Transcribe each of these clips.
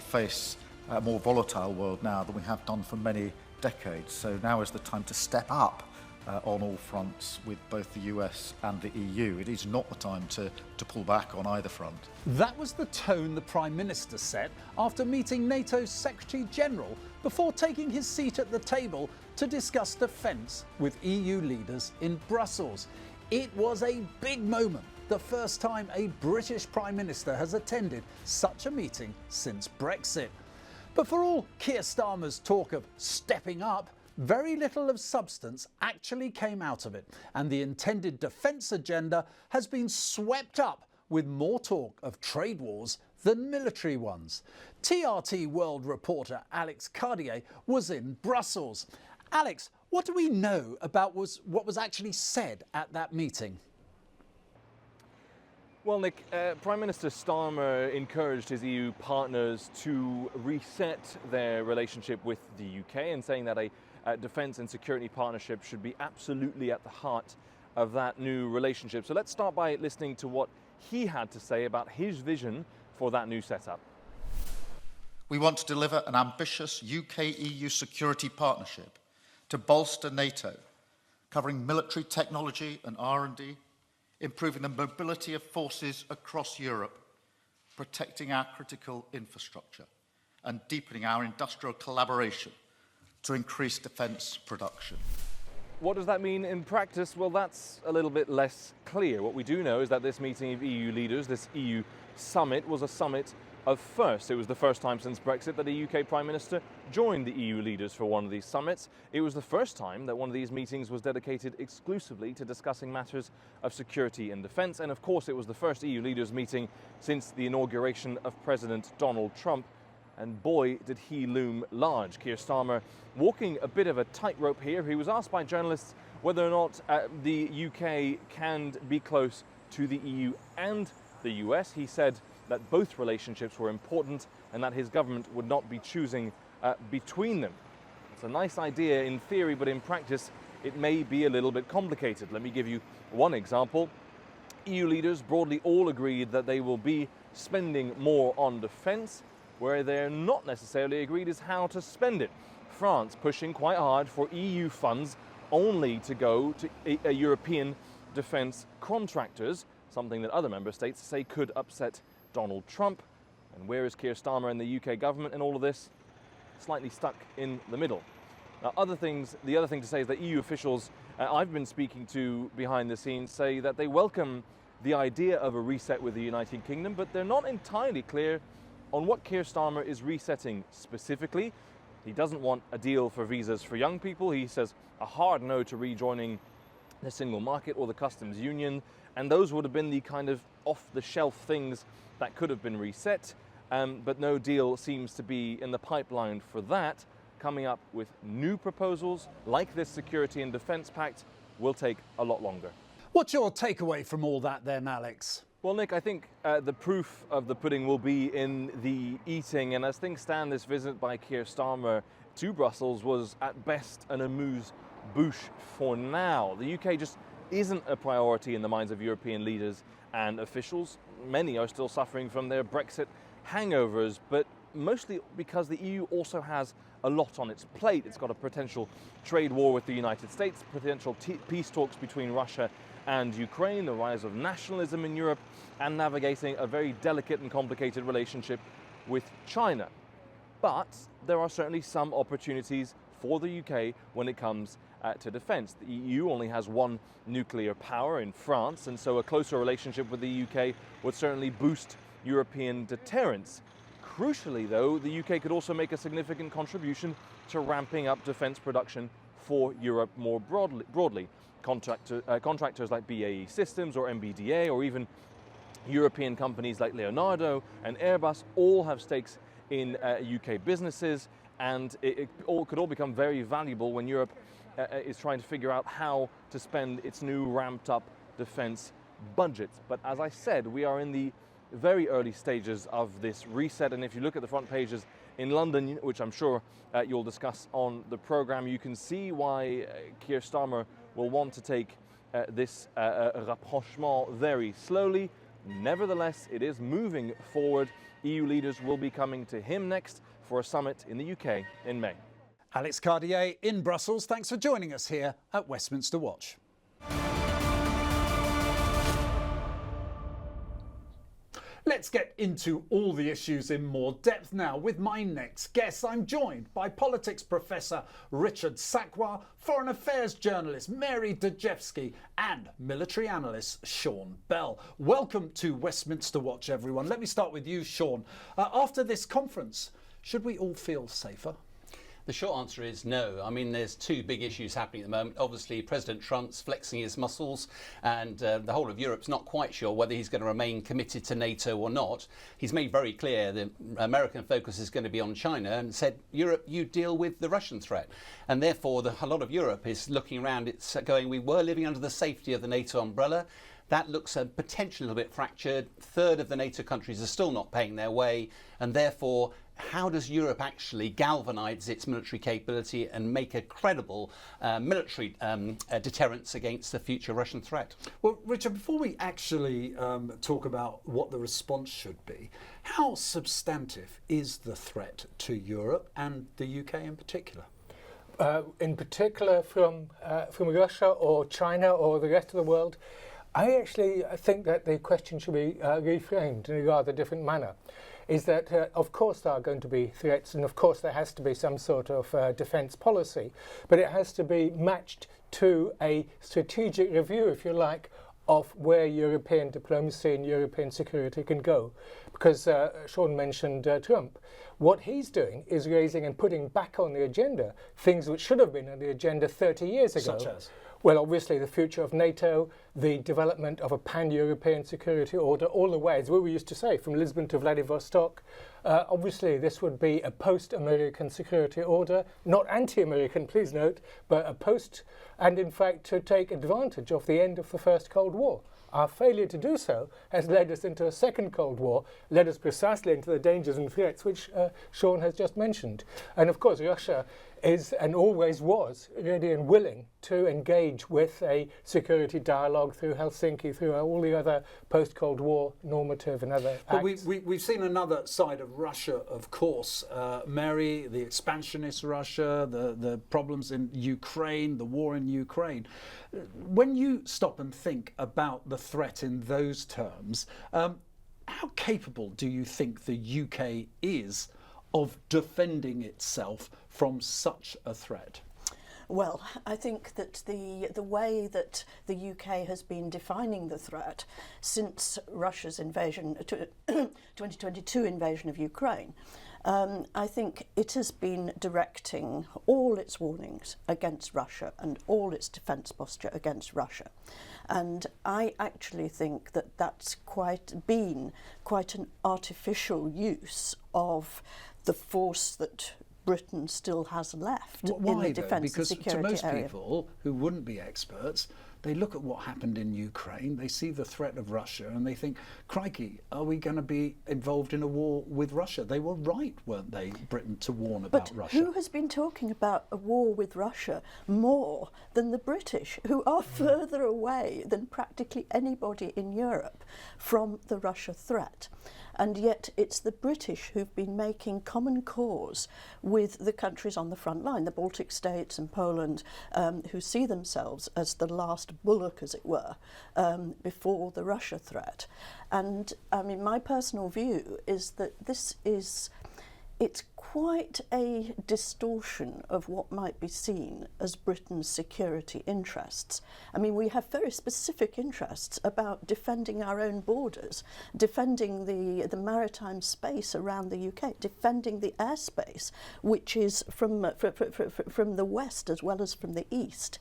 face a more volatile world now than we have done for many decades. So now is the time to step up on all fronts with both the US and the EU. It is not the time to pull back on either front. That was the tone the Prime Minister set after meeting NATO's Secretary General before taking his seat at the table to discuss defence with EU leaders in Brussels. It was a big moment, the first time a British Prime Minister has attended such a meeting since Brexit. But for all Keir Starmer's talk of stepping up, very little of substance actually came out of it, and the intended defence agenda has been swept up with more talk of trade wars than military ones. TRT World reporter Alex Cartier was in Brussels. Alex, what do we know about what was actually said at that meeting? Well, Nick, Prime Minister Starmer encouraged his EU partners to reset their relationship with the UK and saying that a defence and security partnership should be absolutely at the heart of that new relationship. So let's start by listening to what he had to say about his vision for that new setup. We want to deliver an ambitious UK-EU security partnership to bolster NATO, covering military technology and R&D, improving the mobility of forces across Europe, protecting our critical infrastructure, and deepening our industrial collaboration to increase defence production. What does that mean in practice? Well, that's a little bit less clear. What we do know is that this meeting of EU leaders, this EU summit, was a summit of firsts. It was the first time since Brexit that a UK Prime Minister joined the EU leaders for one of these summits. It was the first time that one of these meetings was dedicated exclusively to discussing matters of security and defence. And of course, it was the first EU leaders meeting since the inauguration of President Donald Trump. And boy, did he loom large. Keir Starmer walking a bit of a tightrope here. He was asked by journalists whether or not the UK can be close to the EU and the US. He said that both relationships were important and that his government would not be choosing between them. It's a nice idea in theory, but in practice, it may be a little bit complicated. Let me give you one example. EU leaders broadly all agreed that they will be spending more on defence. Where they're not necessarily agreed is how to spend it. France pushing quite hard for EU funds only to go to a European defence contractors, something that other member states say could upset Donald Trump. And where is Keir Starmer and the UK government in all of this? Slightly stuck in the middle. Now, the other thing to say is that EU officials I've been speaking to behind the scenes say that they welcome the idea of a reset with the United Kingdom, but they're not entirely clear on what Keir Starmer is resetting specifically. He doesn't want a deal for visas for young people. He says a hard no to rejoining the single market or the customs union. And those would have been the kind of off-the-shelf things that could have been reset. But no deal seems to be in the pipeline for that. Coming up with new proposals like this Security and Defence Pact will take a lot longer. What's your takeaway from all that then, Alex? Well, Nick, I think the proof of the pudding will be in the eating. And as things stand, this visit by Keir Starmer to Brussels was at best an amuse-bouche for now. The UK just isn't a priority in the minds of European leaders and officials. Many are still suffering from their Brexit hangovers, but mostly because the EU also has a lot on its plate. It's got a potential trade war with the United States, potential peace talks between Russia and Ukraine, the rise of nationalism in Europe, and navigating a very delicate and complicated relationship with China. But there are certainly some opportunities for the UK when it comes to defence. The EU only has one nuclear power in France, and so a closer relationship with the UK would certainly boost European deterrence. Crucially, though, the UK could also make a significant contribution to ramping up defence production for Europe more broadly. Contractors like BAE Systems or MBDA, or even European companies like Leonardo and Airbus all have stakes in UK businesses, and it could all become very valuable when Europe is trying to figure out how to spend its new ramped up defence budget. But as I said, we are in the very early stages of this reset, and if you look at the front pages in London, which I'm sure you'll discuss on the programme, you can see why Keir Starmer will want to take this rapprochement very slowly. Nevertheless, it is moving forward, EU leaders will be coming to him next for a summit in the UK in May. Alex Cartier in Brussels, thanks for joining us here at Westminster Watch. Let's get into all the issues in more depth now with my next guest. I'm joined by politics professor Richard Sakwa, foreign affairs journalist Mary Dejevsky and military analyst Sean Bell. Welcome to Westminster Watch, everyone. Let me start with you, Sean. After this conference, should we all feel safer? The short answer is no. I mean, there's two big issues happening at the moment. Obviously, President Trump's flexing his muscles, and the whole of Europe's not quite sure whether he's going to remain committed to NATO or not. He's made very clear the American focus is going to be on China and said, Europe, you deal with the Russian threat. And therefore, a lot of Europe is looking around, it's going, we were living under the safety of the NATO umbrella. That looks potentially a little bit fractured. A third of the NATO countries are still not paying their way, and therefore, how does Europe actually galvanise its military capability and make a credible military deterrence against the future Russian threat? Well, Richard, before we actually talk about what the response should be, how substantive is the threat to Europe and the UK in particular? In particular from Russia or China or the rest of the world, I actually think that the question should be reframed in a rather different manner. Is that, of course, there are going to be threats, and of course there has to be some sort of defence policy, but it has to be matched to a strategic review, if you like, of where European diplomacy and European security can go. Because Sean mentioned Trump. What he's doing is raising and putting back on the agenda things which should have been on the agenda 30 years ago. Such as? Well, obviously the future of NATO, the development of a pan-European security order, all the way, as we used to say, from Lisbon to Vladivostok. Obviously this would be a post-American security order, not anti-American, please note, but a post, and in fact to take advantage of the end of the First Cold War. Our failure to do so has led us into a second Cold War, led us precisely into the dangers and threats which Sean has just mentioned. And of course Russia is and always was ready and willing to engage with a security dialogue through Helsinki, through all the other post-Cold War normative and other But acts. we've seen another side of Russia, of course, Mary, the expansionist Russia, the problems in Ukraine, the war in Ukraine. When you stop and think about the threat in those terms, how capable do you think the UK is of defending itself from such a threat? Well, I think that the way that the UK has been defining the threat since Russia's invasion, 2022 invasion of Ukraine, I think it has been directing all its warnings against Russia and all its defence posture against Russia. And I actually think that that's been quite an artificial use of the force that Britain still has left in the defence and security area. Because to most people who wouldn't be experts, they look at what happened in Ukraine, they see the threat of Russia, and they think, crikey, are we going to be involved in a war with Russia? They were right, weren't they, Britain, to warn about Russia? But who has been talking about a war with Russia more than the British, who are further away than practically anybody in Europe from the Russia threat? And yet it's the British who've been making common cause with the countries on the front line, the Baltic states and Poland, who see themselves as the last bulwark, as it were, before the Russia threat. And I mean, my personal view is that it's quite a distortion of what might be seen as Britain's security interests. I mean, we have very specific interests about defending our own borders, defending the maritime space around the UK, defending the airspace, which is from the west as well as from the east.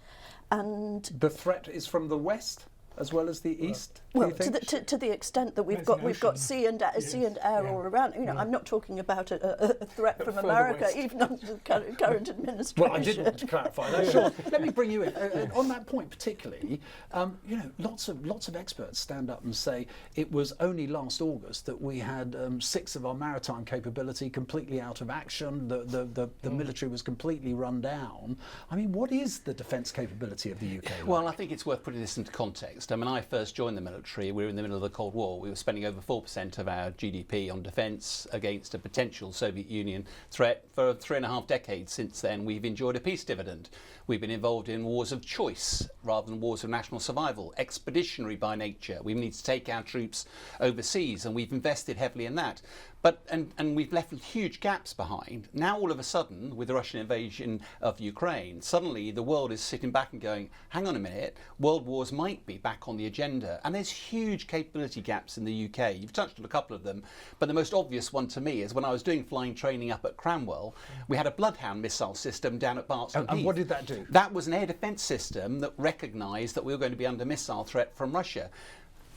And the threat is from the west as well as the east? Well, to the extent that we've got sea and air all around. You know, I'm not talking about a threat from America, west. even under the current administration. Well, I did want to clarify that. Sure. Let me bring you in on that point particularly. You know, lots of experts stand up and say it was only last August that we had 6 of our maritime capability completely out of action. The military was completely run down. I mean, what is the defence capability of the UK? Well, I think it's worth putting this into context. honest. I mean, I first joined the military, we were in the middle of the Cold War. We were spending over 4% of our GDP on defence against a potential Soviet Union threat. For 3.5 decades since then, we've enjoyed a peace dividend. We've been involved in wars of choice rather than wars of national survival, expeditionary by nature. We need to take our troops overseas, and we've invested heavily in that. But and we've left huge gaps behind. Now all of a sudden, with the Russian invasion of Ukraine, suddenly the world is sitting back and going, hang on a minute, world wars might be back on the agenda. And there's huge capability gaps in the UK. You've touched on a couple of them, but the most obvious one to me is when I was doing flying training up at Cranwell, we had a Bloodhound missile system down at Bart's And what did that do? That was an air defence system that recognised that we were going to be under missile threat from Russia.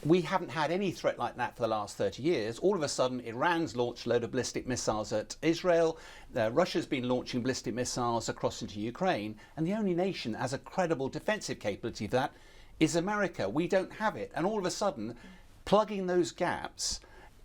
We haven't had any threat like that for the last 30 years. All of a sudden, Iran's launched a load of ballistic missiles at Israel. Russia's been launching ballistic missiles across into Ukraine. And the only nation that has a credible defensive capability for that is America. We don't have it. And all of a sudden, plugging those gaps,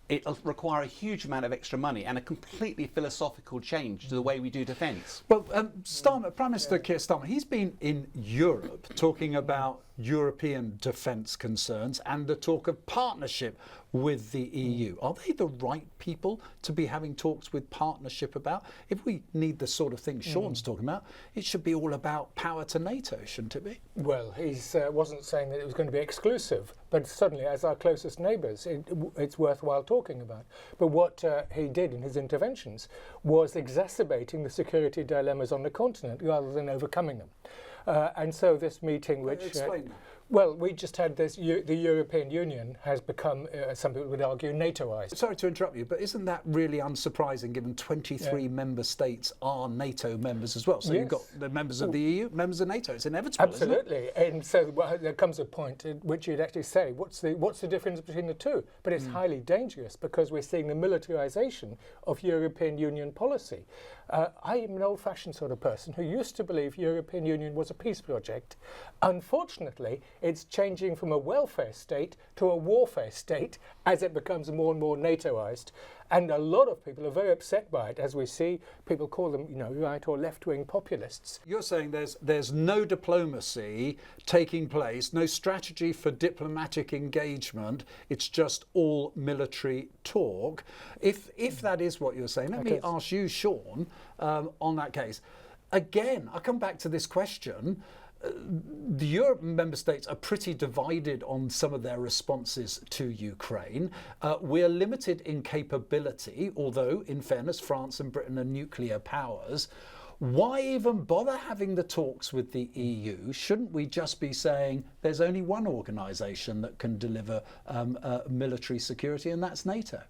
it'll require a huge amount of extra money and a completely philosophical change to the way we do defence. Well, Prime Minister Keir Starmer, he's been in Europe talking about European defence concerns and the talk of partnership with the EU. Are they the right people to be having talks with partnership about? If we need the sort of thing Sean's talking about, it should be all about power to NATO, shouldn't it be? Well, he wasn't saying that it was going to be exclusive, but suddenly, as our closest neighbours, it's worthwhile talking about. But what he did in his interventions was exacerbating the security dilemmas on the continent rather than overcoming them. And so this meeting, which... Explain that. Well, we just had this, the European Union has become, some people would argue, NATOised. Sorry to interrupt you, but isn't that really unsurprising given 23 member states are NATO members as well? So you've got the members of the EU, members of NATO. It's inevitable, Absolutely. Isn't it? And so there comes a point at which you'd actually say, what's the difference between the two? But it's highly dangerous because we're seeing the militarisation of European Union policy. I am an old-fashioned sort of person who used to believe European Union was a peace project. Unfortunately, it's changing from a welfare state to a warfare state as it becomes more and more NATOised. And a lot of people are very upset by it, as we see people call them, right or left-wing populists. You're saying there's no diplomacy taking place, no strategy for diplomatic engagement. It's just all military talk. If that is what you're saying, let me ask you, Sean, on that case. Again, I come back to this question. The European member states are pretty divided on some of their responses to Ukraine. We're limited in capability, although, in fairness, France and Britain are nuclear powers. Why even bother having the talks with the EU? Shouldn't we just be saying there's only one organisation that can deliver military security, and that's NATO?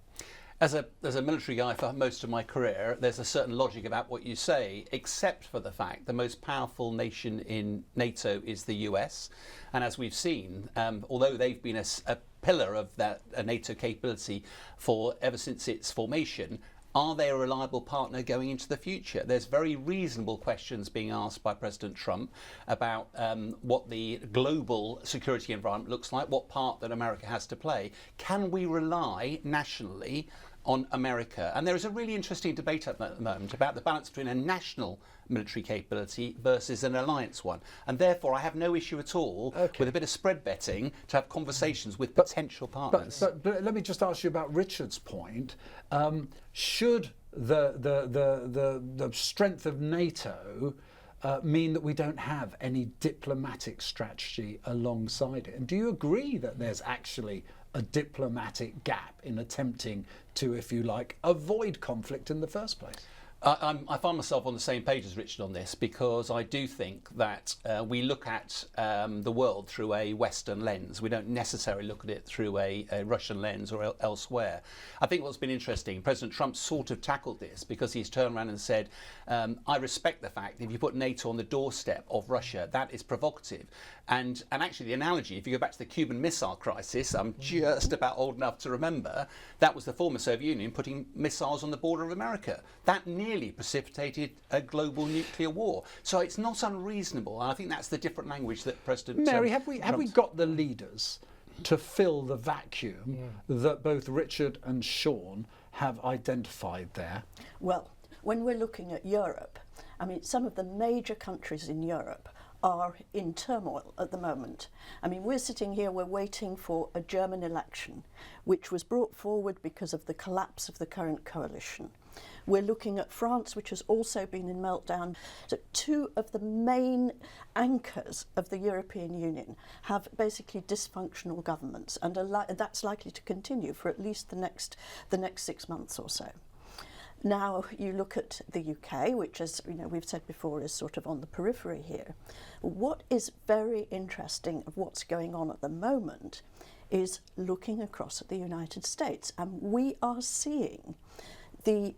As a military guy for most of my career, there's a certain logic about what you say, except for the fact the most powerful nation in NATO is the US. And as we've seen, although they've been a pillar of that NATO capability ever since its formation, are they a reliable partner going into the future? There's very reasonable questions being asked by President Trump about what the global security environment looks like, what part that America has to play. Can we rely nationally on America? And there is a really interesting debate at the moment about the balance between a national military capability versus an alliance one. And therefore, I have no issue at all with a bit of spread betting to have conversations with potential partners. But let me just ask you about Richard's point. Should the strength of NATO mean that we don't have any diplomatic strategy alongside it? And do you agree that there's actually a diplomatic gap in attempting to, if you like, avoid conflict in the first place? I find myself on the same page as Richard on this, because I do think that we look at the world through a Western lens. We don't necessarily look at it through a Russian lens or elsewhere. I think what's been interesting, President Trump sort of tackled this because he's turned around and said, I respect the fact if you put NATO on the doorstep of Russia, that is provocative. And actually the analogy, if you go back to the Cuban Missile Crisis, I'm just about old enough to remember, that was the former Soviet Union putting missiles on the border of America. That nearly precipitated a global nuclear war. So it's not unreasonable. And I think that's the different language that President Mary, have we got the leaders to fill the vacuum that both Richard and Sean have identified there? Well, when we're looking at Europe, I mean, some of the major countries in Europe are in turmoil at the moment. I mean, we're sitting here, we're waiting for a German election, which was brought forward because of the collapse of the current coalition. We're looking at France, which has also been in meltdown. So two of the main anchors of the European Union have basically dysfunctional governments, and that's likely to continue for at least the next 6 months or so. Now you look at the UK, which, as we've said before, is sort of on the periphery here. What is very interesting of what's going on at the moment is looking across at the United States, and we are seeing the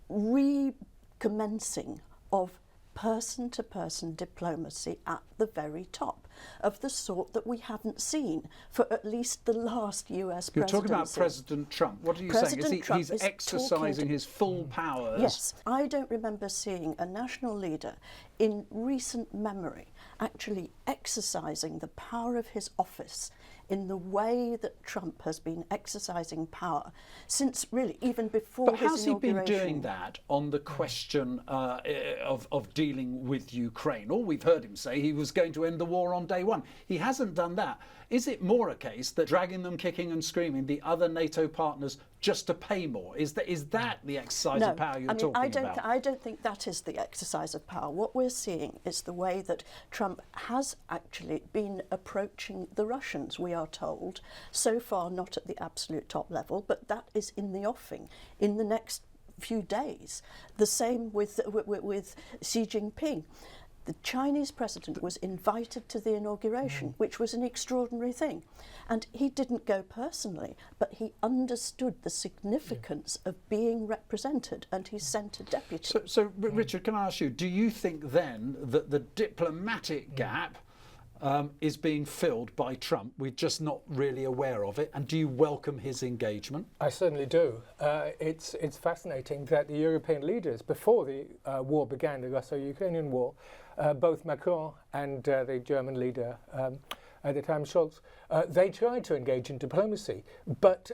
recommencing of person-to-person diplomacy at the very top, of the sort that we haven't seen for at least the last US presidency. You're talking about President Trump. What are you saying? He's exercising his full powers? Yes. I don't remember seeing a national leader in recent memory actually exercising the power of his office in the way that Trump has been exercising power since really even before his inauguration. But has he been doing that on the question of dealing with Ukraine? All we've heard him say, he was going to end the war on day one. He hasn't done that. Is it more a case that dragging them kicking and screaming, the other NATO partners, just to pay more? Is that the exercise of power you're talking about? I don't think that is the exercise of power. What we're seeing is the way that Trump has actually been approaching the Russians, we are told. So far not at the absolute top level, but that is in the offing in the next few days. The same with Xi Jinping. The Chinese president was invited to the inauguration, which was an extraordinary thing. And he didn't go personally, but he understood the significance of being represented, and he sent a deputy. So Richard, can I ask you, do you think then that the diplomatic gap is being filled by Trump? We're just not really aware of it. And do you welcome his engagement? I certainly do. It's fascinating that the European leaders, before the war began, the Russo-Ukrainian war, both Macron and the German leader at the time, Scholz, they tried to engage in diplomacy,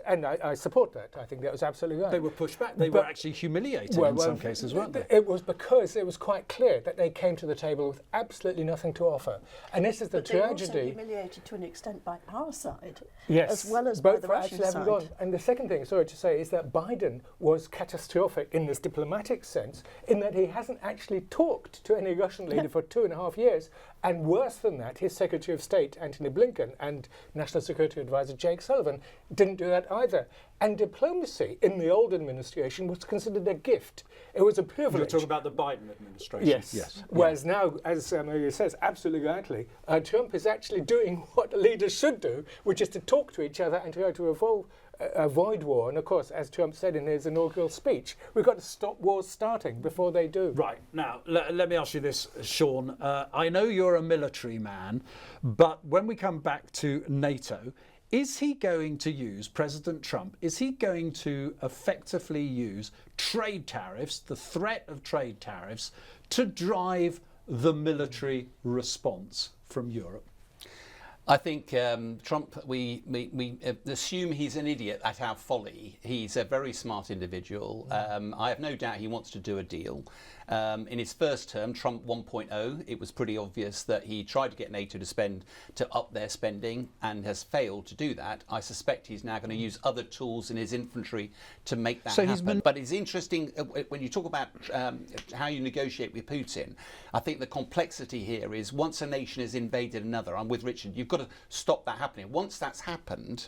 and I support that. I think that was absolutely right. They were pushed back. They were actually humiliated in some cases, weren't they? It was because it was quite clear that they came to the table with absolutely nothing to offer. And this is the tragedy. They were also humiliated to an extent by our side, yes, as well as by the Russian side. Gone. And the second thing, sorry to say, is that Biden was catastrophic in this diplomatic sense, in that he hasn't actually talked to any Russian leader for 2.5 years. And worse than that, his Secretary of State, Antony Blinken, and National Security Advisor Jake Sullivan didn't do that either. And diplomacy in the old administration was considered a gift. It was a privilege. You're talking about the Biden administration. Yes. Whereas now, as Maria says, absolutely rightly, Trump is actually doing what leaders should do, which is to talk to each other and try to avoid war. And of course, as Trump said in his inaugural speech, we've got to stop wars starting before they do. Right. Now, let me ask you this, Sean. I know you're a military man, but when we come back to NATO, is he going to use, President Trump, is he going to effectively use trade tariffs, the threat of trade tariffs, to drive the military response from Europe? I think Trump, we assume he's an idiot at our folly. He's a very smart individual. I have no doubt he wants to do a deal. In his first term, Trump 1.0, it was pretty obvious that he tried to get NATO to up their spending and has failed to do that. I suspect he's now going to use other tools in his infantry to make that happen. But it's interesting when you talk about how you negotiate with Putin. I think the complexity here is once a nation has invaded another, I'm with Richard, you've got to stop that happening. Once that's happened,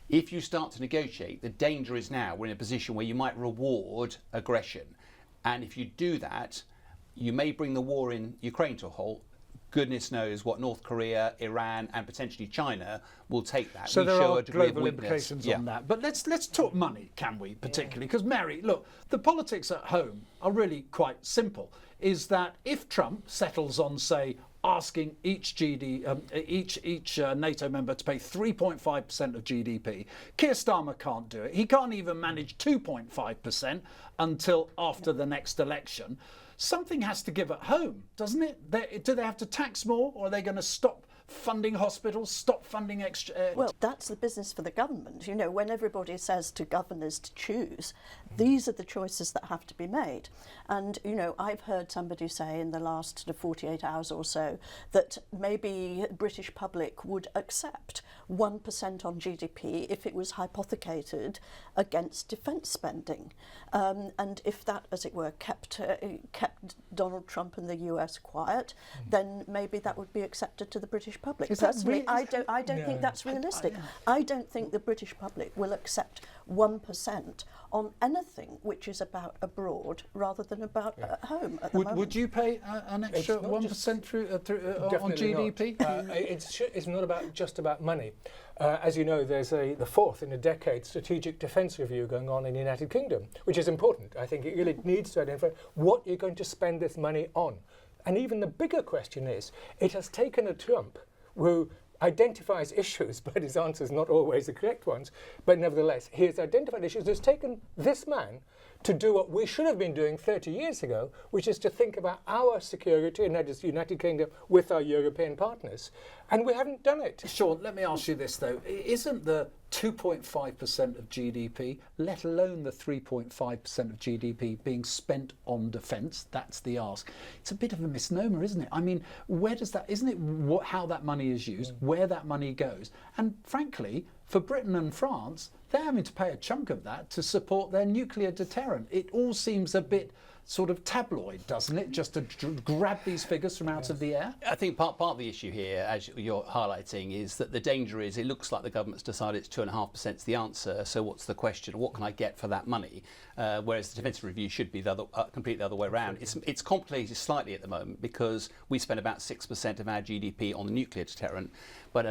if you start to negotiate, the danger is now we're in a position where you might reward aggression. And if you do that, you may bring the war in Ukraine to a halt. Goodness knows what North Korea, Iran, and potentially China will take that. So there are global implications on that. But let's talk money, can we, particularly? Because, Mary, look, the politics at home are really quite simple. Is that if Trump settles on, say, asking each NATO member to pay 3.5% of GDP. Keir Starmer can't do it. He can't even manage 2.5% until after the next election. Something has to give at home, doesn't it? Do they have to tax more, or are they going to stop funding hospitals, stop funding Well, that's the business for the government. You know, when everybody says to governors to choose, these are the choices that have to be made. And, you know, I've heard somebody say in the last 48 hours or so that maybe the British public would accept 1% on GDP if it was hypothecated against defence spending. And if that, as it were, kept Donald Trump and the US quiet, then maybe that would be accepted to the British public. Personally, I don't think that's realistic. I don't think the British public will accept 1% on anything which is about abroad rather than about at home at the moment. Would you pay an extra 1% on GDP? It's not just about money. As you know, there's the fourth in a decade strategic defence review going on in the United Kingdom, which is important. I think it really needs to identify what you're going to spend this money on. And even the bigger question is, it has taken a Trump who identifies issues, but his answers not always the correct ones, but nevertheless, he has identified issues. It's taken this man to do what we should have been doing 30 years ago, which is to think about our security, and that is the United Kingdom, with our European partners. And we haven't done it. Sean, let me ask you this, though. Isn't the 2.5% of GDP, let alone the 3.5% of GDP being spent on defence? That's the ask. It's a bit of a misnomer, isn't it? I mean, where does that, isn't it how that money is used, where that money goes? And frankly, for Britain and France, they're having to pay a chunk of that to support their nuclear deterrent. It all seems a bit sort of tabloid, doesn't it, just to grab these figures from out of the air? I think part of the issue here, as you're highlighting, is that the danger is it looks like the government's decided it's 2.5% is the answer, so what's the question? What can I get for that money? Whereas the defence review should be the completely the other way around. It's complicated slightly at the moment because we spend about 6% of our GDP on the nuclear deterrent, but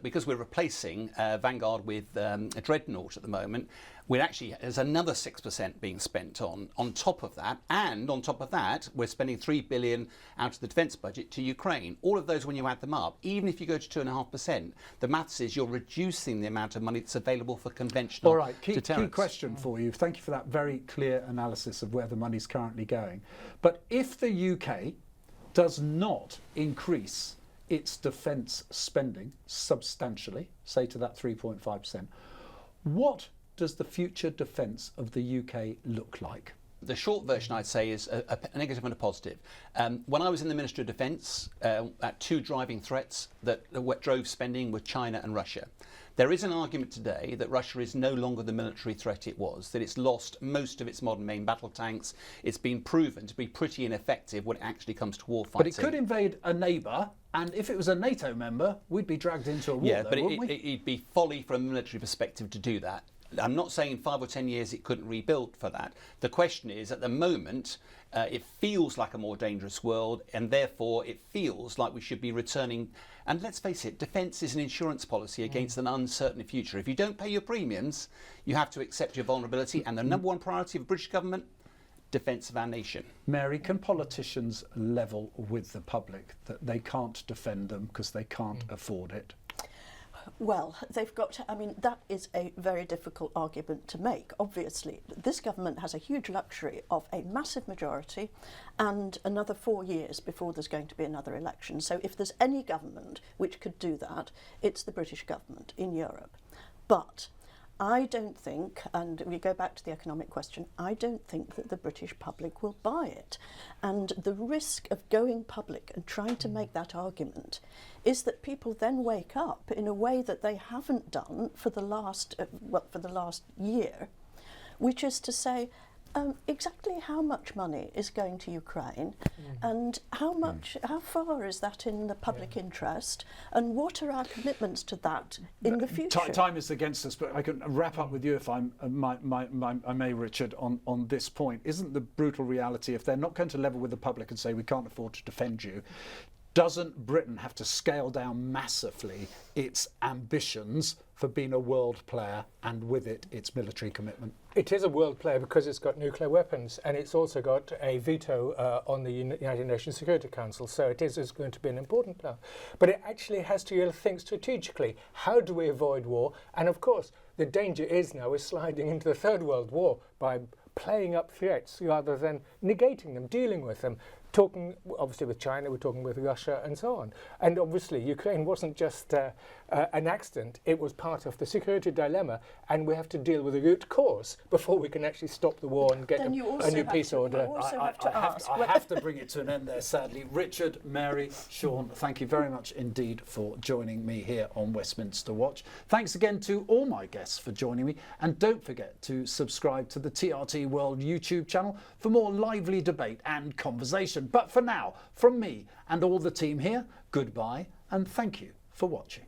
because we're replacing Vanguard with a Dreadnought at the moment, there's another 6% being spent on top of that, and on top of that, we're spending $3 billion out of the defence budget to Ukraine. All of those, when you add them up, even if you go to 2.5%, the maths is you're reducing the amount of money that's available for conventional deterrence. Key question for you. Thank you for that very clear analysis of where the money's currently going. But if the UK does not increase its defence spending substantially, say to that 3.5%, what does the future defence of the UK look like? The short version, I'd say, is a negative and a positive. When I was in the Ministry of Defence, two driving threats that drove spending were China and Russia. There is an argument today that Russia is no longer the military threat it was, that it's lost most of its modern main battle tanks. It's been proven to be pretty ineffective when it actually comes to war fighting. But it could invade a neighbour, and if it was a NATO member, we'd be dragged into a war, wouldn't we? It'd be folly from a military perspective to do that. I'm not saying in 5 or 10 years it couldn't rebuild for that. The question is, at the moment, it feels like a more dangerous world, and therefore it feels like we should be returning. And let's face it, defence is an insurance policy against an uncertain future. If you don't pay your premiums, you have to accept your vulnerability. And the number one priority of the British government, defence of our nation. Mary, can politicians level with the public that they can't defend them because they can't afford it? Well, they've got to, I mean, that is a very difficult argument to make. Obviously, this government has a huge luxury of a massive majority and another 4 years before there's going to be another election. So if there's any government which could do that, it's the British government in Europe. But I don't think, and we go back to the economic question, I don't think that the British public will buy it. And the risk of going public and trying to make that argument is that people then wake up in a way that they haven't done for the last year, which is to say, exactly how much money is going to Ukraine and how far is that in the public interest, and what are our commitments to that in the future? Time is against us, but I can wrap up with you if I may, Richard, on this point. Isn't the brutal reality, if they're not going to level with the public and say we can't afford to defend you, doesn't Britain have to scale down massively its ambitions for being a world player, and with it, its military commitment? It is a world player because it's got nuclear weapons, and it's also got a veto on the United Nations Security Council, so it is going to be an important player. But it actually has to think strategically. How do we avoid war? And of course, the danger is now we're sliding into the Third World War by playing up threats rather than negating them, dealing with them. Talking obviously with China, we're talking with Russia and so on. And obviously Ukraine wasn't just an accident, it was part of the security dilemma, and we have to deal with the root cause before we can actually stop the war and get a new peace order. I have to bring it to an end there, sadly. Richard, Mary, Sean, thank you very much indeed for joining me here on Westminster Watch. Thanks again to all my guests for joining me, and don't forget to subscribe to the TRT World YouTube channel for more lively debate and conversation. But for now, from me and all the team here, goodbye and thank you for watching.